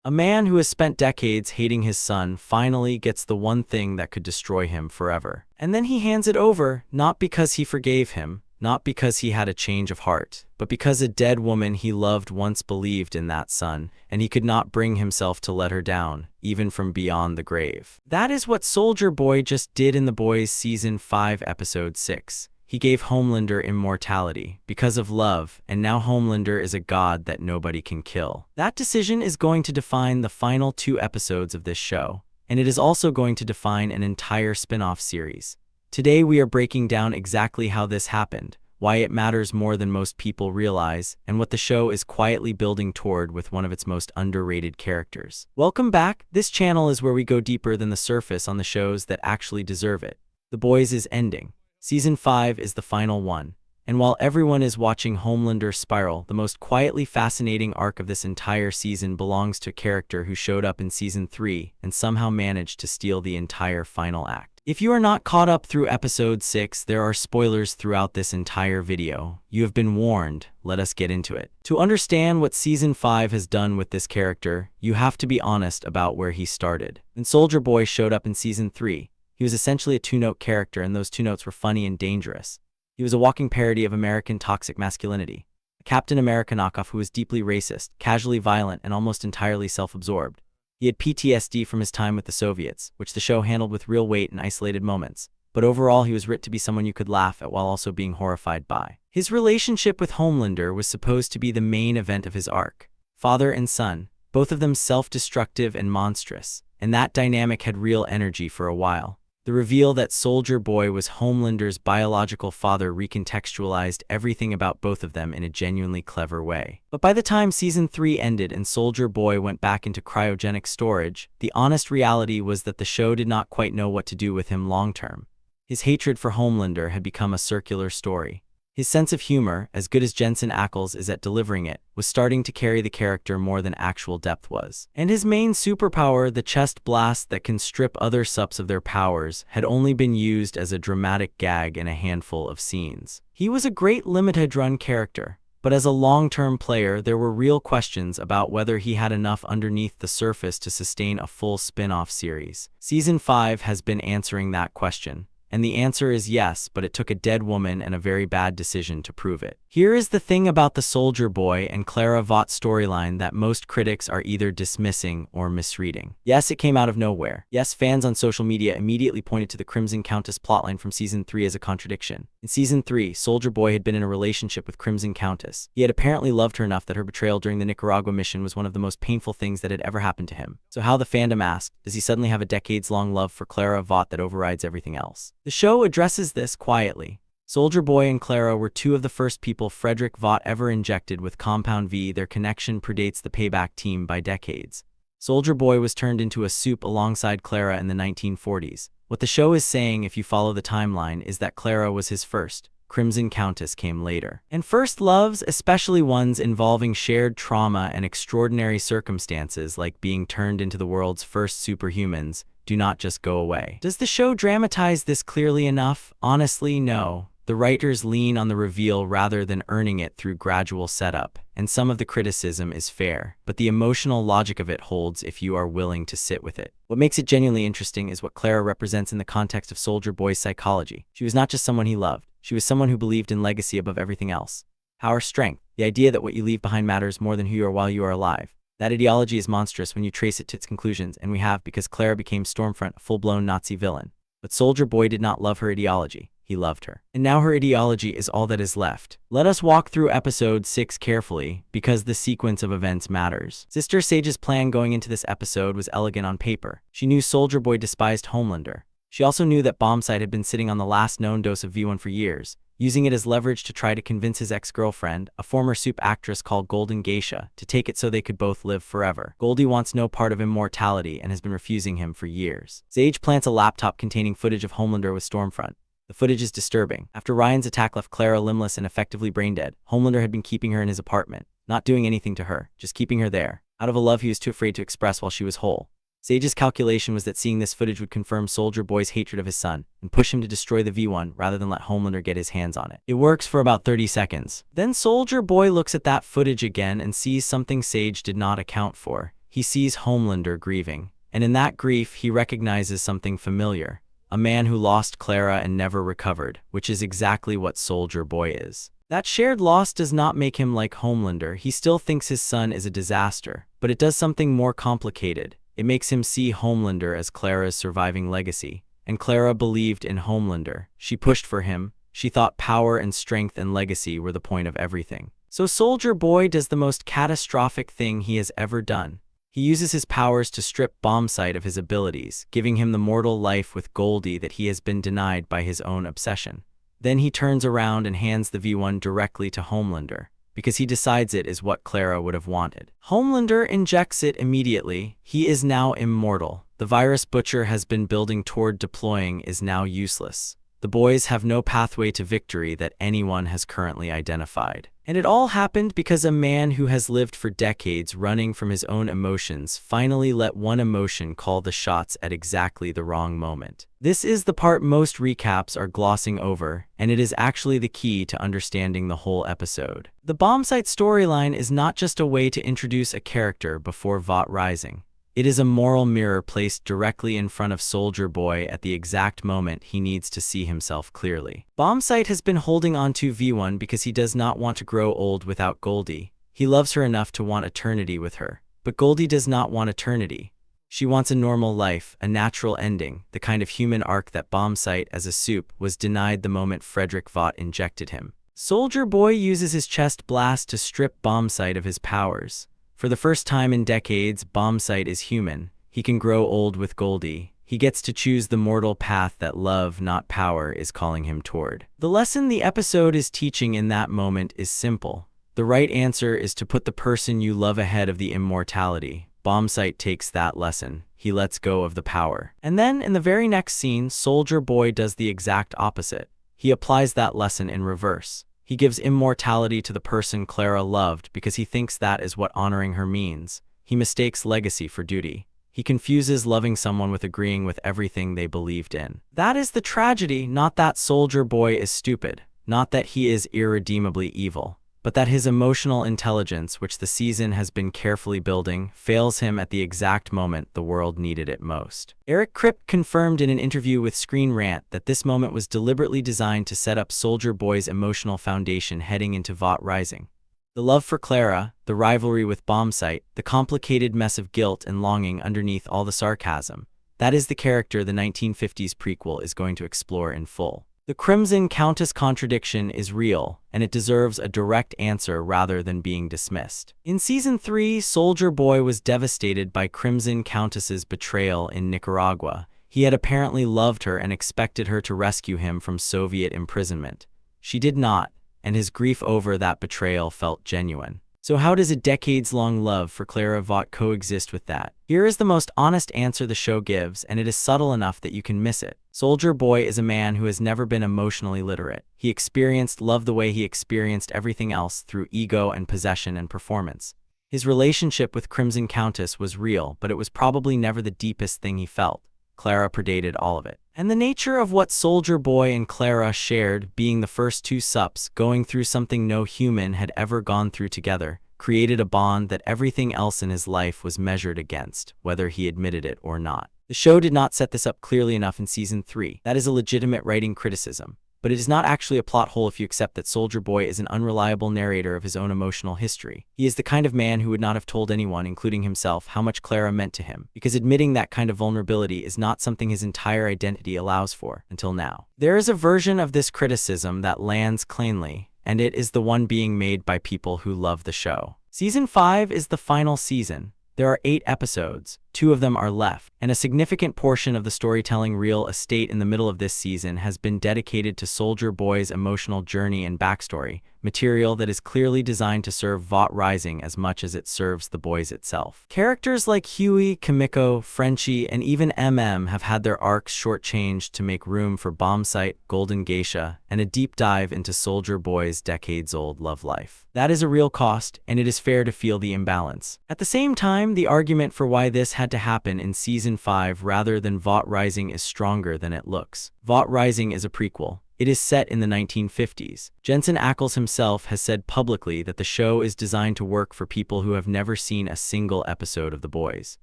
A man who has spent decades hating his son finally gets the one thing that could destroy him forever. And then he hands it over, not because he forgave him, not because he had a change of heart, but because a dead woman he loved once believed in that son, and he could not bring himself to let her down, even from beyond the grave. That is what Soldier Boy just did in The Boys Season 5 Episode 6. He gave Homelander immortality because of love, and now Homelander is a god that nobody can kill. That decision is going to define the final 2 episodes of this show, and it is also going to define an entire spin-off series. Today we are breaking down exactly how this happened, why it matters more than most people realize, and what the show is quietly building toward with one of its most underrated characters. Welcome back. This channel is where we go deeper than the surface on the shows that actually deserve it. The Boys is ending. Season 5 is the final one. And while everyone is watching Homelander spiral, the most quietly fascinating arc of this entire season belongs to a character who showed up in Season 3 and somehow managed to steal the entire final act. If you are not caught up through Episode 6, there are spoilers throughout this entire video. You have been warned. Let us get into it. To understand what Season 5 has done with this character, you have to be honest about where he started. When Soldier Boy showed up in Season 3, he was essentially a 2-note character, and those 2 notes were funny and dangerous. He was a walking parody of American toxic masculinity, a Captain America knockoff who was deeply racist, casually violent, and almost entirely self-absorbed. He had PTSD from his time with the Soviets, which the show handled with real weight in isolated moments, but overall he was writ to be someone you could laugh at while also being horrified by. His relationship with Homelander was supposed to be the main event of his arc. Father and son, both of them self-destructive and monstrous, and that dynamic had real energy for a while. The reveal that Soldier Boy was Homelander's biological father recontextualized everything about both of them in a genuinely clever way. But by the time Season 3 ended and Soldier Boy went back into cryogenic storage, the honest reality was that the show did not quite know what to do with him long-term. His hatred for Homelander had become a circular story. His sense of humor, as good as Jensen Ackles is at delivering it, was starting to carry the character more than actual depth was. And his main superpower, the chest blast that can strip other subs of their powers, had only been used as a dramatic gag in a handful of scenes. He was a great limited-run character, but as a long-term player, there were real questions about whether he had enough underneath the surface to sustain a full spin-off series. Season 5 has been answering that question. And the answer is yes, but it took a dead woman and a very bad decision to prove it. Here is the thing about the Soldier Boy and Clara Vought storyline that most critics are either dismissing or misreading. Yes, it came out of nowhere. Yes, fans on social media immediately pointed to the Crimson Countess plotline from Season 3 as a contradiction. In Season 3, Soldier Boy had been in a relationship with Crimson Countess. He had apparently loved her enough that her betrayal during the Nicaragua mission was one of the most painful things that had ever happened to him. So how, the fandom asked, does he suddenly have a decades-long love for Clara Vought that overrides everything else? The show addresses this quietly. Soldier Boy and Clara were 2 of the first people Frederick Vought ever injected with Compound V. Their connection predates the Payback team by decades. Soldier Boy was turned into a soup alongside Clara in the 1940s. What the show is saying, if you follow the timeline, is that Clara was his first. Crimson Countess came later. And first loves, especially ones involving shared trauma and extraordinary circumstances like being turned into the world's first superhumans, do not just go away. Does the show dramatize this clearly enough? Honestly, no. The writers lean on the reveal rather than earning it through gradual setup, and some of the criticism is fair, but the emotional logic of it holds if you are willing to sit with it. What makes it genuinely interesting is what Clara represents in the context of Soldier Boy's psychology. She was not just someone he loved, she was someone who believed in legacy above everything else. Power, strength, the idea that what you leave behind matters more than who you are while you are alive. That ideology is monstrous when you trace it to its conclusions, and we have because Clara became Stormfront, a full-blown Nazi villain. But Soldier Boy did not love her ideology. He loved her. And now her ideology is all that is left. Let us walk through Episode 6 carefully, because the sequence of events matters. Sister Sage's plan going into this episode was elegant on paper. She knew Soldier Boy despised Homelander. She also knew that Bombsight had been sitting on the last known dose of V1 for years, using it as leverage to try to convince his ex-girlfriend, a former soup actress called Golden Geisha, to take it so they could both live forever. Goldie wants no part of immortality and has been refusing him for years. Sage plants a laptop containing footage of Homelander with Stormfront. The footage is disturbing. After Ryan's attack left Clara limbless and effectively brain-dead, Homelander had been keeping her in his apartment, not doing anything to her, just keeping her there, out of a love he was too afraid to express while she was whole. Sage's calculation was that seeing this footage would confirm Soldier Boy's hatred of his son and push him to destroy the V1 rather than let Homelander get his hands on it. It works for about 30 seconds. Then Soldier Boy looks at that footage again and sees something Sage did not account for. he sees Homelander grieving, and in that grief he recognizes something familiar. A man who lost Clara and never recovered, which is exactly what Soldier Boy is. That shared loss does not make him like Homelander. He still thinks his son is a disaster, but it does something more complicated. It makes him see Homelander as Clara's surviving legacy. And Clara believed in Homelander. She pushed for him. She thought power and strength and legacy were the point of everything. So Soldier Boy does the most catastrophic thing he has ever done. He uses his powers to strip Bombsight of his abilities, giving him the mortal life with Goldie that he has been denied by his own obsession. Then he turns around and hands the V1 directly to Homelander, because he decides it is what Clara would have wanted. Homelander injects it immediately. He is now immortal. The virus Butcher has been building toward deploying is now useless. The boys have no pathway to victory that anyone has currently identified. And it all happened because a man who has lived for decades running from his own emotions finally let one emotion call the shots at exactly the wrong moment. This is the part most recaps are glossing over, and it is actually the key to understanding the whole episode. The Bombsight storyline is not just a way to introduce a character before Vought Rising. It is a moral mirror placed directly in front of Soldier Boy at the exact moment he needs to see himself clearly. Bombsight has been holding on to V1 because he does not want to grow old without Goldie. He loves her enough to want eternity with her. But Goldie does not want eternity. She wants a normal life, a natural ending, the kind of human arc that Bombsight, as a soup, was denied the moment Frederick Vought injected him. Soldier Boy uses his chest blast to strip Bombsight of his powers. For the first time in decades, Bombsight is human. He can grow old with Goldie. He gets to choose the mortal path that love, not power, is calling him toward. The lesson the episode is teaching in that moment is simple. The right answer is to put the person you love ahead of the immortality. Bombsight takes that lesson. He lets go of the power. And then, in the very next scene, Soldier Boy does the exact opposite. He applies that lesson in reverse. He gives immortality to the person Clara loved because he thinks that is what honoring her means. He mistakes legacy for duty. He confuses loving someone with agreeing with everything they believed in. That is the tragedy, not that Soldier Boy is stupid, not that he is irredeemably evil, but that his emotional intelligence, which the season has been carefully building, fails him at the exact moment the world needed it most. Eric Kripke confirmed in an interview with Screen Rant that this moment was deliberately designed to set up Soldier Boy's emotional foundation heading into Vought Rising. The love for Clara, the rivalry with Bombsight, the complicated mess of guilt and longing underneath all the sarcasm, that is the character the 1950s prequel is going to explore in full. The Crimson Countess contradiction is real, and it deserves a direct answer rather than being dismissed. In Season 3, Soldier Boy was devastated by Crimson Countess's betrayal in Nicaragua. He had apparently loved her and expected her to rescue him from Soviet imprisonment. She did not, and his grief over that betrayal felt genuine. So how does a decades-long love for Clara Vought coexist with that? Here is the most honest answer the show gives, and it is subtle enough that you can miss it. Soldier Boy is a man who has never been emotionally literate. He experienced love the way he experienced everything else, through ego and possession and performance. His relationship with Crimson Countess was real, but it was probably never the deepest thing he felt. Clara predated all of it. And the nature of what Soldier Boy and Clara shared, being the first two sups, going through something no human had ever gone through together, created a bond that everything else in his life was measured against, whether he admitted it or not. The show did not set this up clearly enough in Season 3. That is a legitimate writing criticism. But it is not actually a plot hole if you accept that Soldier Boy is an unreliable narrator of his own emotional history. He is the kind of man who would not have told anyone, including himself, how much Clara meant to him, because admitting that kind of vulnerability is not something his entire identity allows for, until now. There is a version of this criticism that lands cleanly, and it is the one being made by people who love the show. Season 5 is the final season. There are 8 episodes, 2 of them are left, and a significant portion of the storytelling real estate in the middle of this season has been dedicated to Soldier Boy's emotional journey and backstory, material that is clearly designed to serve Vought Rising as much as it serves the boys itself. Characters like Huey, Kimiko, Frenchie, and even MM have had their arcs shortchanged to make room for Bombsight, Golden Geisha, and a deep dive into Soldier Boy's decades-old love life. That is a real cost, and it is fair to feel the imbalance. At the same time, the argument for why this had to happen in Season 5 rather than Vought Rising is stronger than it looks. Vought Rising is a prequel. It is set in the 1950s. Jensen Ackles himself has said publicly that the show is designed to work for people who have never seen a single episode of The Boys.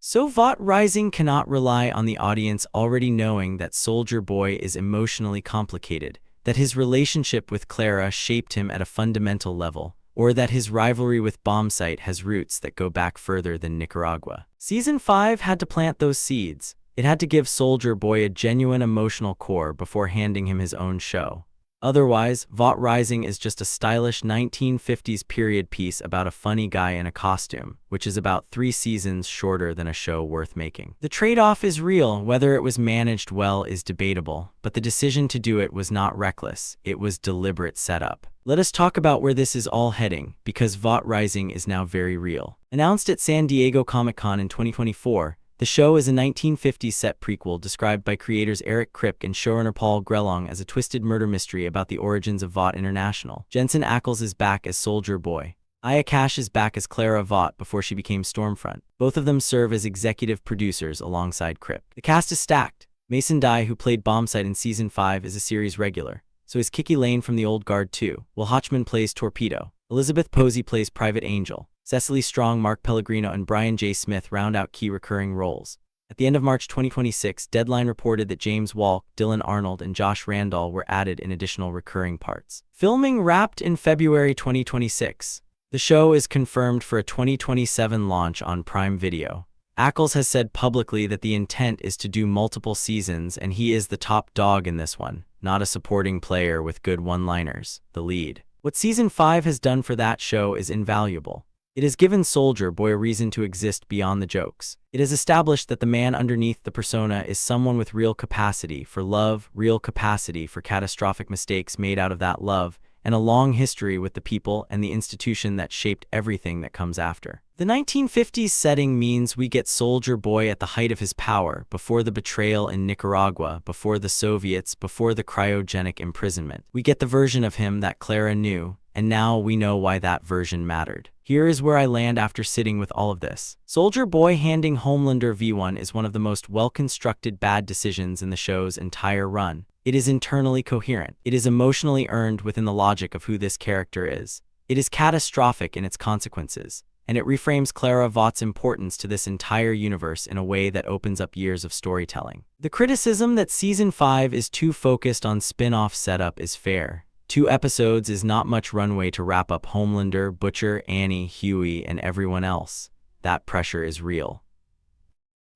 So Vought Rising cannot rely on the audience already knowing that Soldier Boy is emotionally complicated, that his relationship with Clara shaped him at a fundamental level, or that his rivalry with Bombsight has roots that go back further than Nicaragua. Season 5 had to plant those seeds. It had to give Soldier Boy a genuine emotional core before handing him his own show. Otherwise, Vought Rising is just a stylish 1950s period piece about a funny guy in a costume, which is about 3 seasons shorter than a show worth making. The trade-off is real. Whether it was managed well is debatable, but the decision to do it was not reckless. It was deliberate setup. Let us talk about where this is all heading, because Vought Rising is now very real. Announced at San Diego Comic-Con in 2024, the show is a 1950s set prequel described by creators Eric Kripke and showrunner Paul Grelong as a twisted murder mystery about the origins of Vought International. Jensen Ackles is back as Soldier Boy. Aya Cash is back as Clara Vought before she became Stormfront. Both of them serve as executive producers alongside Kripke. The cast is stacked. Mason Dye, who played Bombsight in Season 5, is a series regular. So is Kiki Lane from The Old Guard too. Will Hotchman plays Torpedo. Elizabeth Posey plays Private Angel. Cecily Strong, Mark Pellegrino, and Brian J. Smith round out key recurring roles. At the end of March 2026, Deadline reported that James Walk, Dylan Arnold, and Josh Randall were added in additional recurring parts. Filming wrapped in February 2026. The show is confirmed for a 2027 launch on Prime Video. Ackles has said publicly that the intent is to do multiple seasons, and he is the top dog in this one, not a supporting player with good one-liners, the lead. What Season 5 has done for that show is invaluable. It has given Soldier Boy a reason to exist beyond the jokes. It has established that the man underneath the persona is someone with real capacity for love, real capacity for catastrophic mistakes made out of that love, and a long history with the people and the institution that shaped everything that comes after. The 1950s setting means we get Soldier Boy at the height of his power, before the betrayal in Nicaragua, before the Soviets, before the cryogenic imprisonment. We get the version of him that Clara knew, and now we know why that version mattered. Here is where I land after sitting with all of this. Soldier Boy handing Homelander V1 is one of the most well-constructed bad decisions in the show's entire run. It is internally coherent. It is emotionally earned within the logic of who this character is. It is catastrophic in its consequences, and it reframes Clara Vaught's importance to this entire universe in a way that opens up years of storytelling. The criticism that Season 5 is too focused on spin-off setup is fair. 2 episodes is not much runway to wrap up Homelander, Butcher, Annie, Huey, and everyone else. That pressure is real.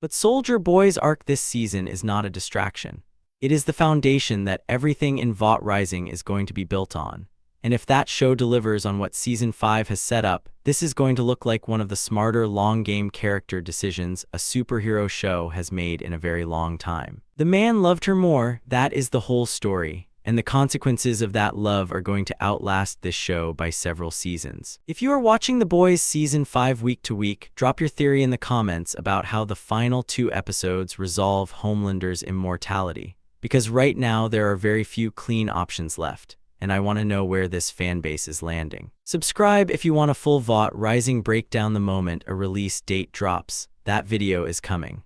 But Soldier Boy's arc this season is not a distraction. It is the foundation that everything in Vought Rising is going to be built on. And if that show delivers on what Season 5 has set up, this is going to look like one of the smarter long-game character decisions a superhero show has made in a very long time. The man loved her more, that is the whole story. And the consequences of that love are going to outlast this show by several seasons. If you are watching The Boys Season 5 week to week, drop your theory in the comments about how the final 2 episodes resolve Homelander's immortality. Because right now there are very few clean options left, and I want to know where this fanbase is landing. Subscribe if you want a full Vought Rising breakdown the moment a release date drops. That video is coming.